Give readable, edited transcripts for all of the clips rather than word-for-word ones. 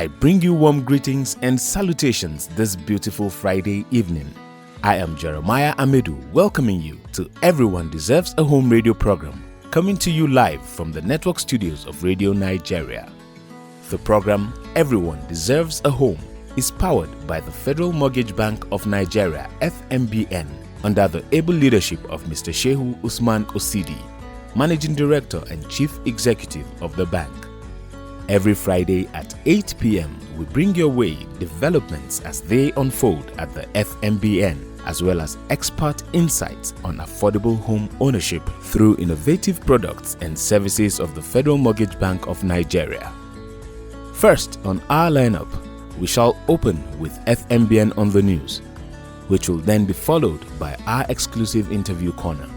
I bring you warm greetings and salutations this beautiful Friday evening. I am Jomiah welcoming you to Everyone Deserves a Home radio program, coming to you live from the network studios of Radio Nigeria. The program Everyone Deserves a Home is powered by the Federal Mortgage Bank of Nigeria, FMBN, under the able leadership of Mr. Shehu Usman Osidi, Managing Director and Chief Executive of the bank. Every Friday at 8 p.m., we bring your way developments as they unfold at the FMBN, as well as expert insights on affordable home ownership through innovative products and services of the Federal Mortgage Bank of Nigeria. First on our lineup, we shall open with FMBN on the news, which will then be followed by our exclusive interview corner.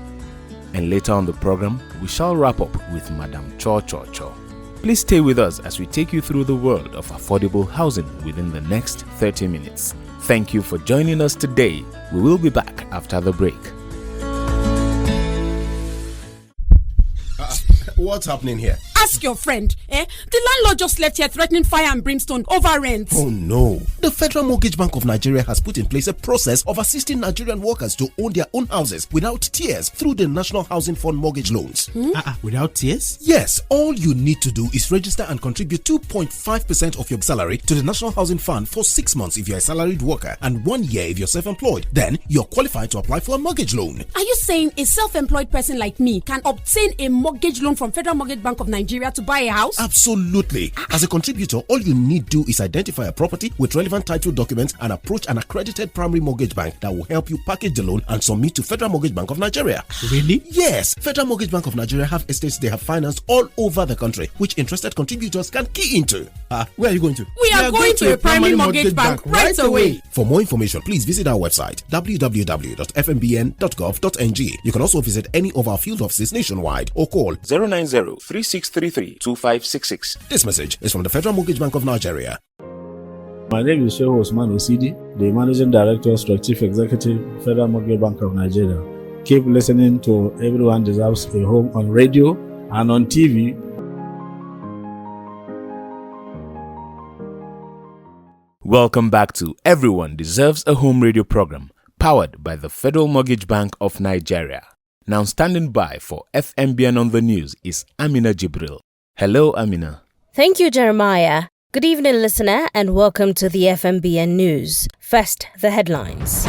And later on the program, we shall wrap up with Madam Cho Cho Cho. Please stay with us as we take you through the world of affordable housing within the next 30 minutes. Thank you for joining us today. We will be back after the break. What's happening here? Ask your friend. The landlord just left here threatening fire and brimstone over rent. Oh no. The Federal Mortgage Bank of Nigeria has put in place a process of assisting Nigerian workers to own their own houses without tears through the National Housing Fund mortgage loans. Without tears? Yes. All you need to do is register and contribute 2.5% of your salary to the National Housing Fund for 6 months if you're a salaried worker and 1 year if you're self-employed. Then you're qualified to apply for a mortgage loan. Are you saying a self-employed person like me can obtain a mortgage loan from Federal Mortgage Bank of Nigeria to buy a house? Absolutely. As a contributor, all you need to do is identify a property with relevant title documents and approach an accredited primary mortgage bank that will help you package the loan and submit to Federal Mortgage Bank of Nigeria. Really? Yes. Federal Mortgage Bank of Nigeria have estates they have financed all over the country, which interested contributors can key into. Where are you going to? We are going to a primary mortgage bank right away. For more information, please visit our website www.fmbn.gov.ng. You can also visit any of our field offices nationwide or call 090-3633-2566. This message is from the Federal Mortgage Bank of Nigeria. My name is Shehu Usman Osidi, the Managing Director / Chief Executive, Federal Mortgage Bank of Nigeria. Keep listening to Everyone Deserves a Home on radio and on TV. Welcome back to Everyone Deserves a Home radio program, powered by the Federal Mortgage Bank of Nigeria. Now standing by for FMBN on the news is Amina Jibril. Hello, Amina. Thank you, Jeremiah. Good evening, listener, and welcome to the FMBN News. First, the headlines.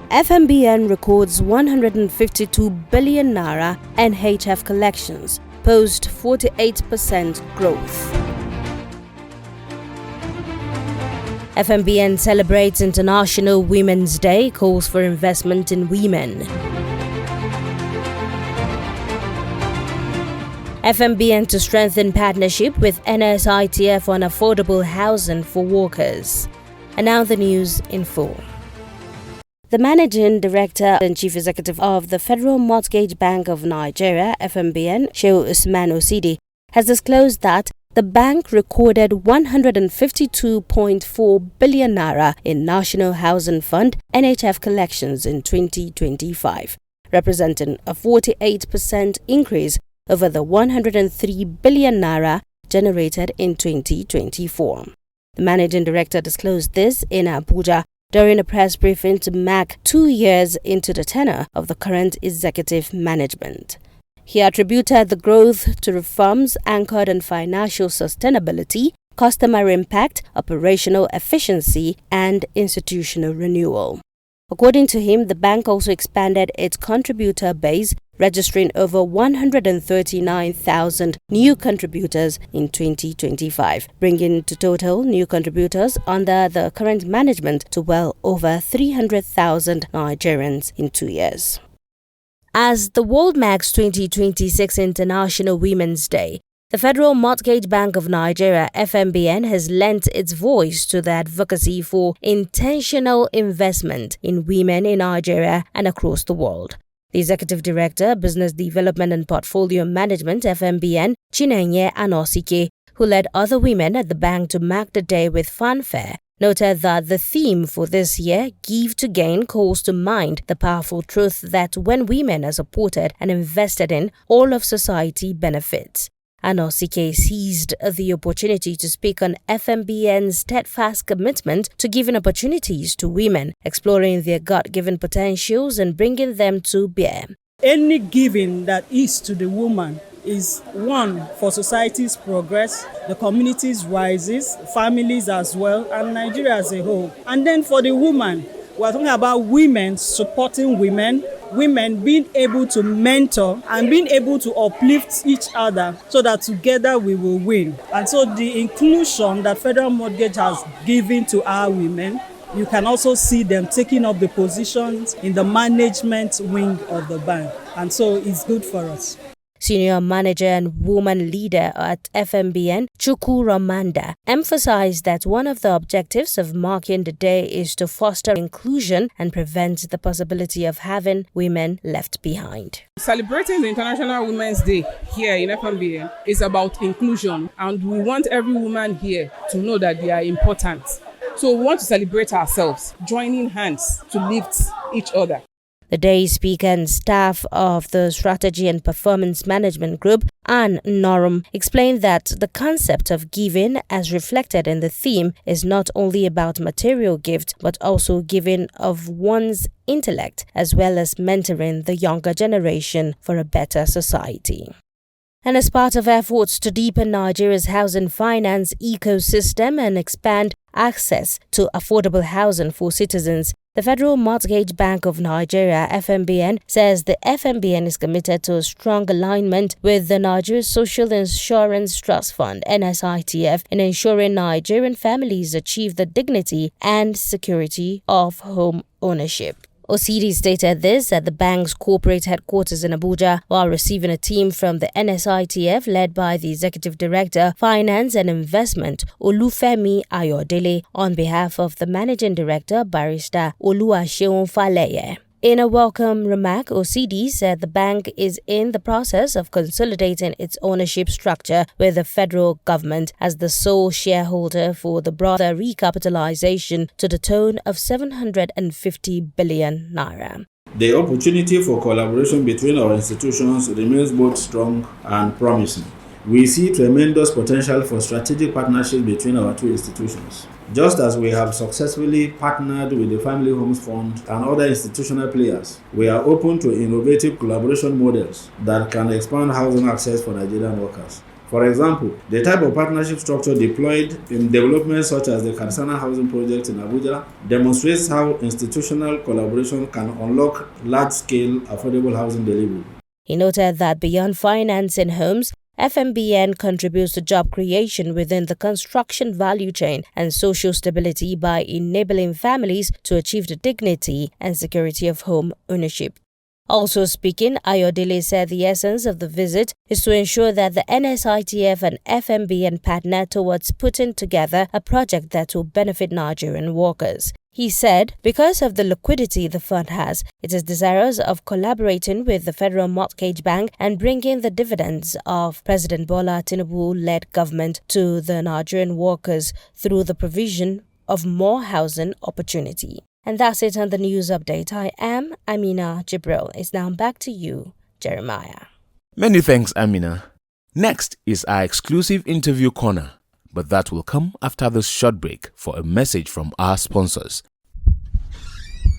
FMBN records 152 billion naira NHF collections, post 48% growth. FMBN celebrates International Women's Day, calls for investment in women. FMBN to strengthen partnership with NSITF on affordable housing for workers. And now the news in full. The Managing Director and Chief Executive of the Federal Mortgage Bank of Nigeria, FMBN, Shehu Usman Osidi, has disclosed that the bank recorded 152.4 billion naira in National Housing Fund NHF collections in 2025, representing a 48% increase over the 103 billion naira generated in 2024. The Managing Director disclosed this in Abuja during a press briefing to mark 2 years into the tenure of the current executive management. He attributed the growth to reforms anchored on financial sustainability, customer impact, operational efficiency, and institutional renewal. According to him, the bank also expanded its contributor base, registering over 139,000 new contributors in 2025, bringing the total new contributors under the current management to well over 300,000 Nigerians in 2 years. As the world marks 2026 International Women's Day, the Federal Mortgage Bank of Nigeria, FMBN, has lent its voice to the advocacy for intentional investment in women in Nigeria and across the world. The Executive Director, Business Development and Portfolio Management, FMBN, Chinenye Anosike, who led other women at the bank to mark the day with fanfare, noted that the theme for this year, Give to Gain, calls to mind the powerful truth that when women are supported and invested in, all of society benefits. Anosike seized the opportunity to speak on FMBN's steadfast commitment to giving opportunities to women, exploring their God-given potentials and bringing them to bear. Any giving that is to the woman is one for society's progress, the community's rises, families as well, and Nigeria as a whole. And then for the woman, we're talking about women supporting women being able to mentor and being able to uplift each other so that together we will win. And so the inclusion that Federal Mortgage has given to our women, you can also see them taking up the positions in the management wing of the bank. And so it's good for us. Senior manager and woman leader at FMBN, Chukwu Ramanda, emphasized that one of the objectives of marking the day is to foster inclusion and prevent the possibility of having women left behind. Celebrating the International Women's Day here in FMBN is about inclusion, and we want every woman here to know that they are important. So we want to celebrate ourselves, joining hands to lift each other. The day speaker and staff of the Strategy and Performance Management Group, Ann Norum, explained that the concept of giving, as reflected in the theme, is not only about material gift, but also giving of one's intellect, as well as mentoring the younger generation for a better society. And as part of efforts to deepen Nigeria's housing finance ecosystem and expand access to affordable housing for citizens, the Federal Mortgage Bank of Nigeria, FMBN, says the FMBN is committed to a strong alignment with the Nigeria Social Insurance Trust Fund, NSITF, in ensuring Nigerian families achieve the dignity and security of home ownership. Osidi stated this at the bank's corporate headquarters in Abuja while receiving a team from the NSITF led by the Executive Director, Finance and Investment, Olufemi Ayodele, on behalf of the Managing Director, Barrister Oluwaseun Faleye. In a welcome remark, OCD said the bank is in the process of consolidating its ownership structure with the federal government as the sole shareholder for the broader recapitalization to the tune of 750 billion naira. The opportunity for collaboration between our institutions remains both strong and promising. We see tremendous potential for strategic partnership between our two institutions. Just as we have successfully partnered with the Family Homes Fund and other institutional players, we are open to innovative collaboration models that can expand housing access for Nigerian workers. For example, the type of partnership structure deployed in developments such as the Karsana Housing Project in Abuja demonstrates how institutional collaboration can unlock large-scale affordable housing delivery. He noted that beyond financing homes, FMBN contributes to job creation within the construction value chain and social stability by enabling families to achieve the dignity and security of home ownership. Also speaking, Ayodele said the essence of the visit is to ensure that the NSITF and FMBN partner towards putting together a project that will benefit Nigerian workers. He said, because of the liquidity the fund has, it is desirous of collaborating with the Federal Mortgage Bank and bringing the dividends of President Bola Tinubu-led government to the Nigerian workers through the provision of more housing opportunity. And that's it on the news update. I am Amina Jibril. It's now back to you, Jeremiah. Many thanks, Amina. Next is our exclusive interview corner, but that will come after this short break for a message from our sponsors.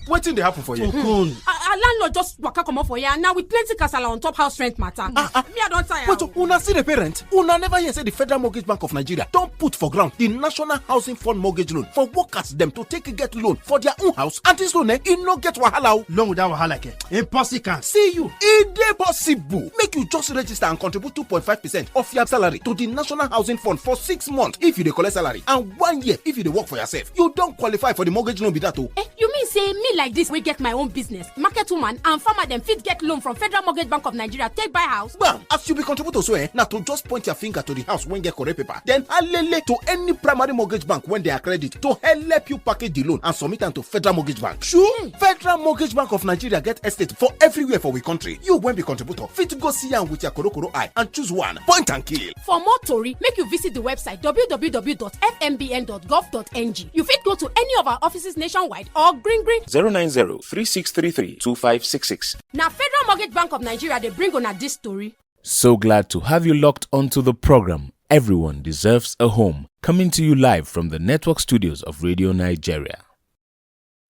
Wetin dey happen for you? Our landlord just waka comot for here and now with plenty kasala on top house rent matter. Me I don tire. But una see the parent? Una never hear say the Federal Mortgage Bank of Nigeria don put for ground the National Housing Fund mortgage loan for workers dem to take get loan for their own house, and this loan e no get wahala o. Loan without wahala ke. Impossible. See you, e dey possible. Make you just register and contribute 2.5% of your salary to the National Housing Fund for 6 months if you dey collect salary, and 1 year if you dey work for yourself. You don qualify for the mortgage loan be that o. You mean say me like this we get my own business, market woman and farmer dem fit get loan from Federal Mortgage Bank of Nigeria take buy house? Bam! As you be contributor so now to just point your finger to the house when get correct paper, then alele to any primary mortgage bank when they are credit to help you package the loan and submit them to Federal Mortgage Bank. Sure, Federal Mortgage Bank of Nigeria get estate for everywhere for we country. You when be contributor fit go see am with your korokoro eye and choose one. Point and kill. For more tori, make you visit the website www.fmbn.gov.ng. You fit go to any of our offices nationwide or green 090-3633-2566. Now Federal Mortgage Bank of Nigeria they bring on this story. So glad to have you locked onto the program. Everyone Deserves a Home, coming to you live from the network studios of Radio Nigeria.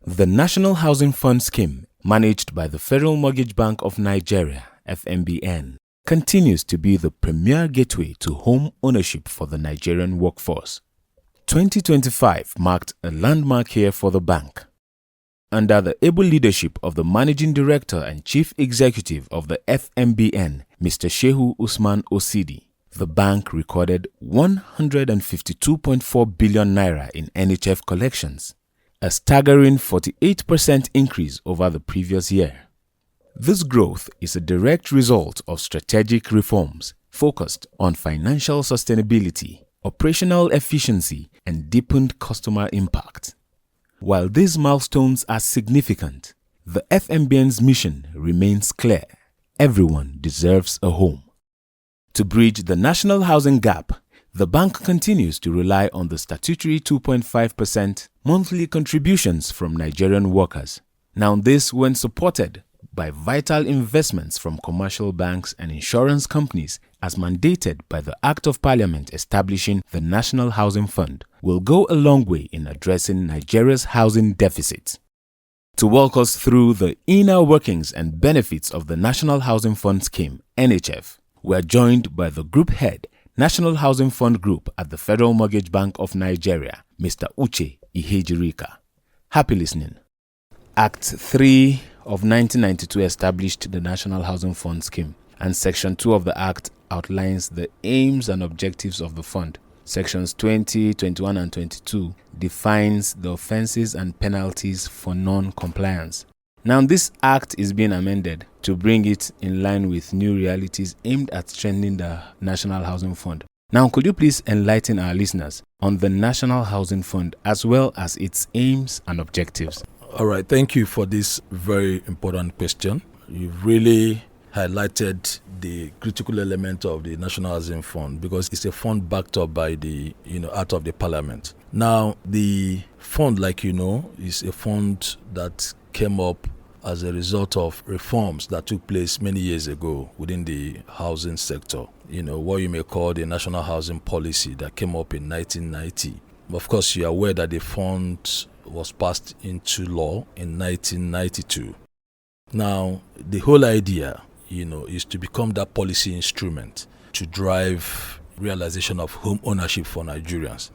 The National Housing Fund Scheme, managed by the Federal Mortgage Bank of Nigeria, FMBN, continues to be the premier gateway to home ownership for the Nigerian workforce. 2025 marked a landmark year for the bank. Under the able leadership of the Managing Director and Chief Executive of the FMBN, Mr. Shehu Usman Osidi, the bank recorded 152.4 billion naira in NHF collections, a staggering 48% increase over the previous year. This growth is a direct result of strategic reforms focused on financial sustainability, operational efficiency, and deepened customer impact. While these milestones are significant, the FMBN's mission remains clear: everyone deserves a home. To bridge the national housing gap, the bank continues to rely on the statutory 2.5% monthly contributions from Nigerian workers. Now this when supported by vital investments from commercial banks and insurance companies as mandated by the Act of Parliament establishing the National Housing Fund, will go a long way in addressing Nigeria's housing deficit. To walk us through the inner workings and benefits of the National Housing Fund Scheme, NHF, we are joined by the Group Head, National Housing Fund Group at the Federal Mortgage Bank of Nigeria, Mr. Uche Ihejirika. Happy listening. Act 3 of 1992 established the National Housing Fund Scheme, and Section 2 of the Act outlines the aims and objectives of the fund. Sections 20, 21, and 22 defines the offenses and penalties for non-compliance. Now, this Act is being amended to bring it in line with new realities aimed at strengthening the National Housing Fund. Now, could you please enlighten our listeners on the National Housing Fund as well as its aims and objectives? All right, thank you for this very important question. You've really highlighted the critical element of the National Housing Fund because it's a fund backed up by the Act of the Parliament. Now, the fund, like is a fund that came up as a result of reforms that took place many years ago within the housing sector. What you may call the National Housing Policy that came up in 1990. Of course, you're aware that the fund was passed into law in 1992. Now, the whole idea, is to become that policy instrument to drive realization of home ownership for Nigerians.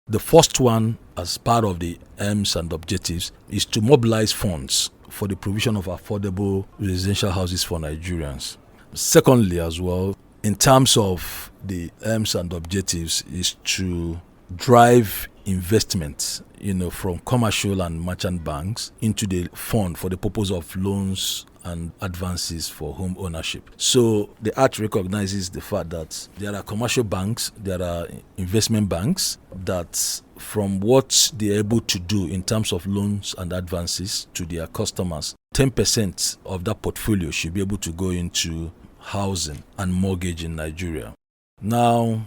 The first one, as part of the aims and objectives, is to mobilize funds for the provision of affordable residential houses for Nigerians. Secondly, as well, in terms of the aims and objectives, is to drive investment, from commercial and merchant banks into the fund for the purpose of loans and advances for home ownership. So the Act recognizes the fact that there are commercial banks, there are investment banks that from what they're able to do in terms of loans and advances to their customers, 10% of that portfolio should be able to go into housing and mortgage in Nigeria. Now,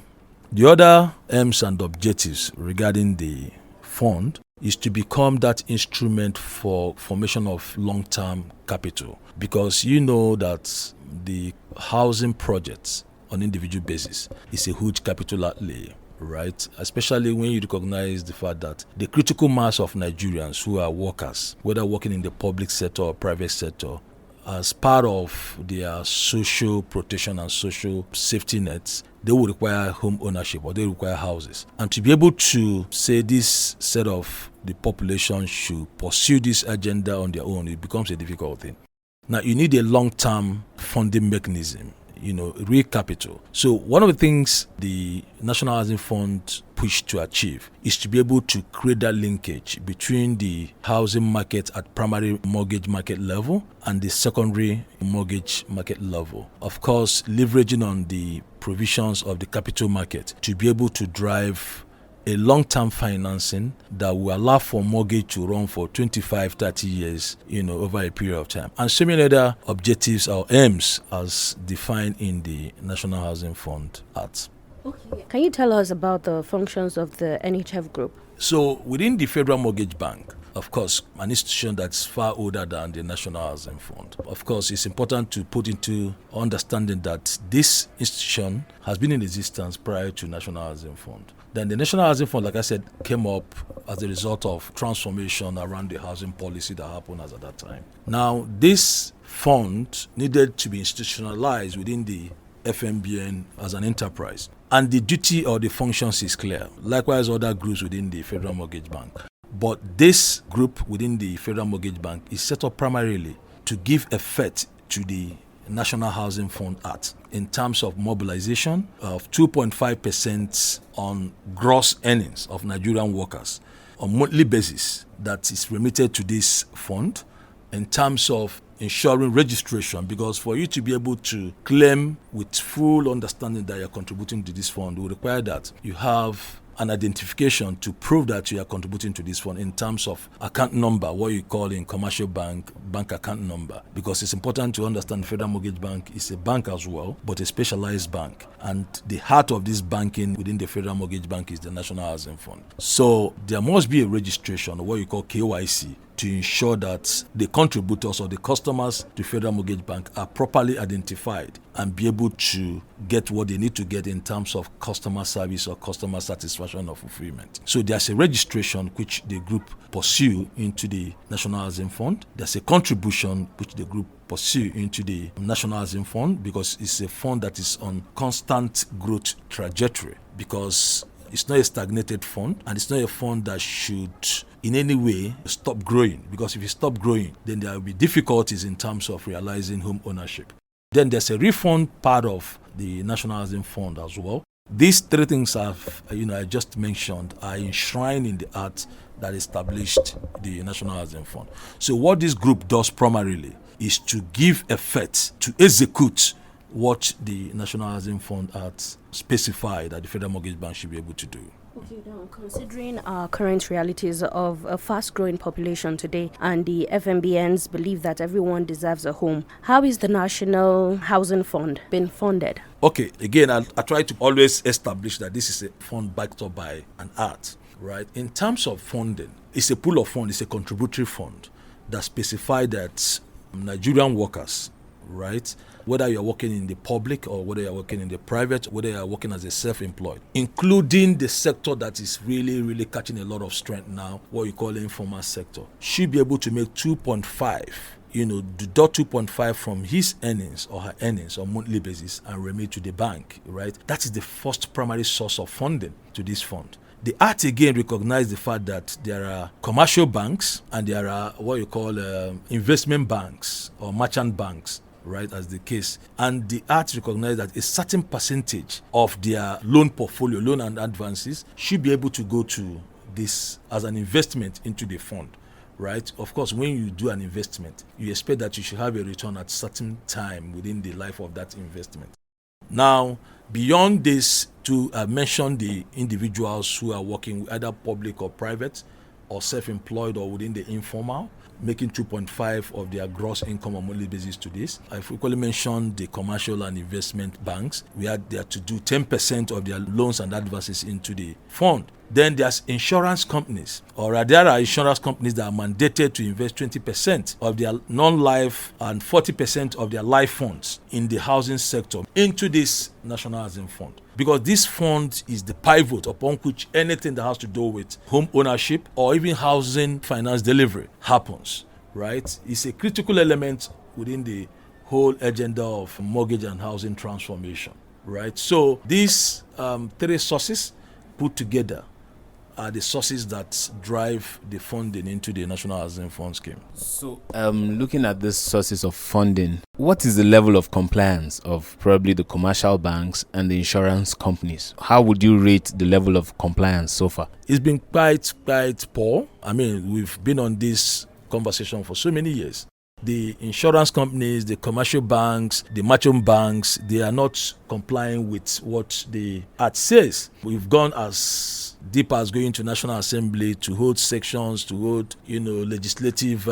the other aims and objectives regarding the fund is to become that instrument for formation of long-term capital, because that the housing projects on individual basis is a huge capital outlay, right? Especially when you recognize the fact that the critical mass of Nigerians who are workers, whether working in the public sector or private sector, as part of their social protection and social safety nets, they will require home ownership or they require houses. And to be able to say this set of the population should pursue this agenda on their own, it becomes a difficult thing. Now, you need a long-term funding mechanism, real capital. So one of the things the National Housing Fund pushed to achieve is to be able to create that linkage between the housing market at primary mortgage market level and the secondary mortgage market level. Of course, leveraging on the provisions of the capital market to be able to drive a long-term financing that will allow for mortgage to run for 25, 30 years, over a period of time. And so many other objectives or aims as defined in the National Housing Fund Act. Okay. Can you tell us about the functions of the NHF group? So within the Federal Mortgage Bank, of course, an institution that's far older than the National Housing Fund. Of course, it's important to put into understanding that this institution has been in existence prior to National Housing Fund. Then the National Housing Fund, like I said, came up as a result of transformation around the housing policy that happened as at that time. Now, this fund needed to be institutionalized within the FMBN as an enterprise. And the duty or the functions is clear. Likewise, other groups within the Federal Mortgage Bank. But this group within the Federal Mortgage Bank is set up primarily to give effect to the National Housing Fund Act in terms of mobilization of 2.5% on gross earnings of Nigerian workers on monthly basis that is remitted to this fund, in terms of ensuring registration, because for you to be able to claim with full understanding that you're contributing to this fund will require that you have an identification to prove that you are contributing to this fund in terms of account number, what you call in commercial bank account number, because it's important to understand Federal Mortgage Bank is a bank as well, but a specialized bank, and the heart of this banking within the Federal Mortgage Bank is the National Housing Fund. So there must be a registration, what you call KYC, to ensure that the contributors or the customers to Federal Mortgage Bank are properly identified and be able to get what they need to get in terms of customer service or customer satisfaction or fulfillment. So there's a registration which the group pursue into the National Housing Fund. There's a contribution which the group pursue into the National Housing Fund, because it's a fund that is on constant growth trajectory, because it's not a stagnated fund, and it's not a fund that should in any way stop growing, because if you stop growing, then there will be difficulties in terms of realizing home ownership. Then there's a refund part of the National Housing Fund as well. These three things I just mentioned are enshrined in the act that established the National Housing Fund. So what this group does primarily is to give effect, to execute what the National Housing Fund Act specified that the Federal Mortgage Bank should be able to do. Okay, now considering our current realities of a fast-growing population today and the FMBNs believe that everyone deserves a home, how is the National Housing Fund being funded? Okay, again, I try to always establish that this is a fund backed up by an act, right? In terms of funding, it's a pool of funds, it's a contributory fund that specifies that Nigerian workers, right, whether you're working in the public or whether you're working in the private, whether you're working as a self-employed, including the sector that is really catching a lot of strength now, what you call the informal sector, should be able to make 2.5, deduct 2.5 from his earnings or her earnings on monthly basis and remit to the bank, right? That is the first primary source of funding to this fund. The Act again recognizes the fact that there are commercial banks and there are what you call investment banks or merchant banks, right, as the case. And the Act recognizes that a certain percentage of their loan portfolio, loan and advances, should be able to go to this as an investment into the fund, right? Of course, when you do an investment, you expect that you should have a return at certain time within the life of that investment. Now, beyond this, to mention the individuals who are working either public or private or self-employed or within the informal, making 2.5 of their gross income on a monthly basis to this. I frequently mentioned the commercial and investment banks. We are there to do 10% of their loans and advances into the fund. Then there's insurance companies, or there are insurance companies that are mandated to invest 20% of their non-life and 40% of their life funds in the housing sector into this National Housing Fund. Because this fund is the pivot upon which anything that has to do with home ownership or even housing finance delivery happens, right? It's a critical element within the whole agenda of mortgage and housing transformation, right? So these three sources put together are the sources that drive the funding into the National Housing Fund scheme. So, looking at these sources of funding, what is the level of compliance of probably the commercial banks and the insurance companies? How would you rate the level of compliance so far? It's been quite poor. I mean, we've been on this conversation for so many years. The insurance companies, the commercial banks, the merchant banks, they are not complying with what the Act says. We've gone as deep as going to National Assembly to hold sections, to hold, legislative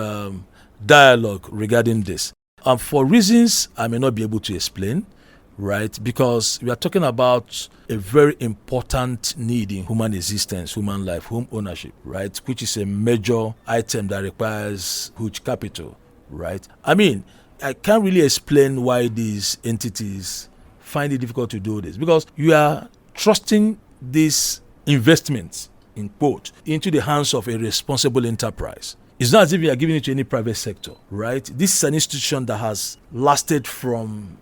dialogue regarding this. For reasons I may not be able to explain, right? Because we are talking about a very important need in human existence, human life, home ownership, right? Which is a major item that requires huge capital, right? I mean, I can't really explain why these entities find it difficult to do this, because you are trusting these investments, in quote, into the hands of a responsible enterprise. It's not as if you are giving it to any private sector, right? This is an institution that has lasted from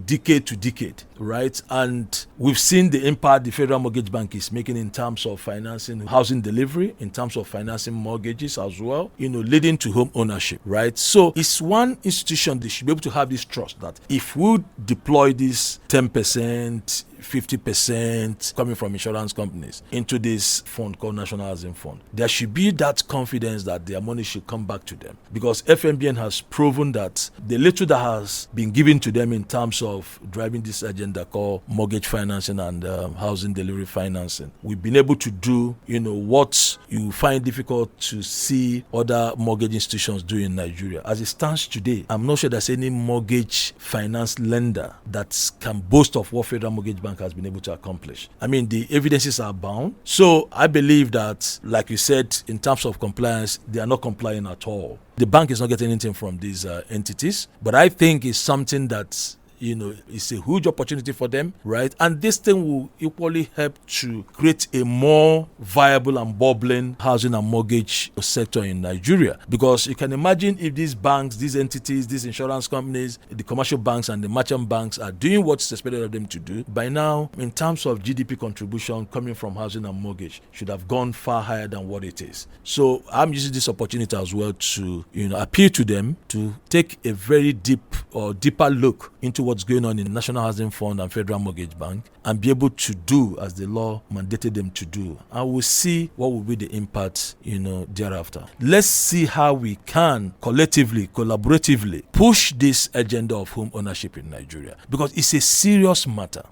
decade to decade, right? And we've seen the impact the Federal Mortgage Bank is making in terms of financing housing delivery, in terms of financing mortgages as well, leading to home ownership, right? So it's one institution that should be able to have this trust that if we deploy this 10%, 50% coming from insurance companies into this fund called National Housing Fund, there should be that confidence that their money should come back to them, because FMBN has proven that the little that has been given to them in terms of driving this agenda called mortgage financing and housing delivery financing, we've been able to do what you find difficult to see other mortgage institutions do in Nigeria. As it stands today, I'm not sure there's any mortgage finance lender that can boast of what Federal Mortgage Bank has been able to accomplish. I mean, the evidences are bound. So I believe that, like you said, in terms of compliance, they are not complying at all. The bank is not getting anything from these entities, but I think it's something that it's a huge opportunity for them, right? And this thing will equally help to create a more viable and bubbling housing and mortgage sector in Nigeria. Because you can imagine if these banks, these entities, these insurance companies, the commercial banks and the merchant banks are doing what's expected of them to do, by now, in terms of GDP contribution coming from housing and mortgage, should have gone far higher than what it is. So I'm using this opportunity as well to, appeal to them to take a very deeper look into what's going on in National Housing Fund and Federal Mortgage Bank and be able to do as the law mandated them to do. And we'll see what will be the impact, thereafter. Let's see how we can collectively, collaboratively push this agenda of home ownership in Nigeria, because it's a serious matter.